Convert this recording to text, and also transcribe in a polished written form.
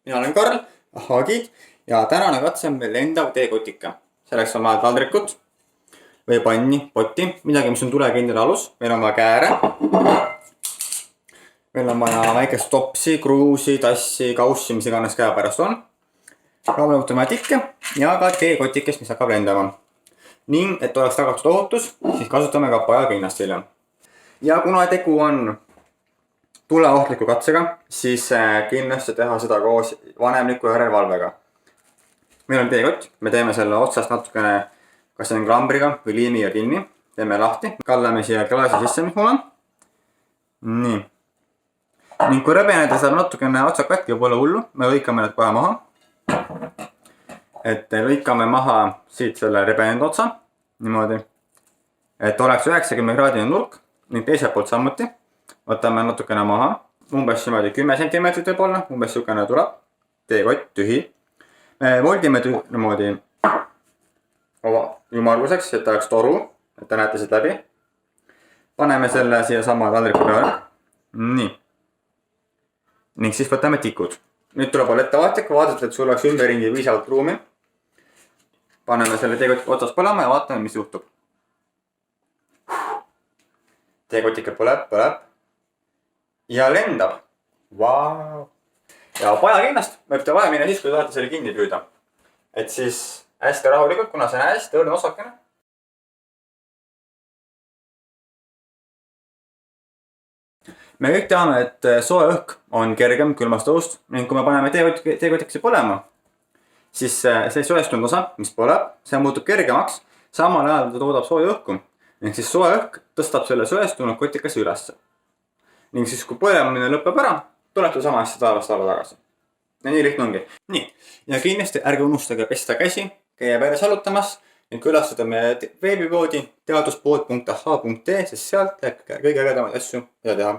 mina olen Karl, Ahhaagid ja tänane katse on meil lendav teekotika. Selleks on vaja taldrikut või panni, potti, midagi, mis on tulekindel alus. Meil on vaja kääre. Meil on vaja väikest topsi, kruusi, tassi, kaussi, mis iganes käepärast on. Loomulikult on vaja tikke ja ka teekotikest, mis hakkab lendama. Ning, et oleks tagatud ohutus, siis kasutame ka pajakinnast hiljem. Ja kuna tegu on tuleohtliku katsega, siis kindlasti teha seda koos vanemliku järelevalvega. Meil on teekott, me teeme selle otsast natukene kas on klambriga või liimiga kinni. Teeme lahti, kallame siia klaasi sisse, mis mul on. Nii. Ning kui rebeneda saab natukene otsad katki, pole hullu, me lõikame need kohe maha. Et lõikame maha siit selle rebenenud otsa, niimoodi. Et oleks 90-kraadine nurk, ning teiselt poolt samuti. Võtame natukene maha, umbes 10 cm võib-olla, umbes sihukene tuleb. Teekott, tühi. Me voldime niimoodi ümmarguseks, et ta oleks toru, et te näete siit läbi. Paneme selle siia sama taldriku peale. Nii. Ning siis võtame tikud. Nüüd tuleb olla ettevaatlik, vaadata, et sul oleks ümberringi piisavalt ruumi. Paneme selle teekotika otsas põlema ja vaatame, mis juhtub. Teekotika põleb. Ja lendab. Vau! Ja pajakinnast võib ta vaja minna siis, kui tahate selle kinni püüda. Et siis hästi rahulikult, kuna see on hästi õrn osakene. Me kõik teame, et soe õhk on kergem külmast õhust ning kui me paneme teekotikesse põlema, siis see soestunud osa, mis põleb, see muutub kergemaks, samal ajal ta toodab sooja õhku. Ning siis soe õhk tõstab selle soestunud kotikasse ülesse. Ning siis, kui põlemine lõpeb ära, tulete sama asja taevast alla tagasi. Ja nii lihtne ongi. Nii, ja kindlasti ärge unustage pesta käsi, käia peale salutamas ning külastada meie veebipoodi teaduspood.ahhaa.ee, sest sealt läheb kõige ägedamaid asju, mida teha.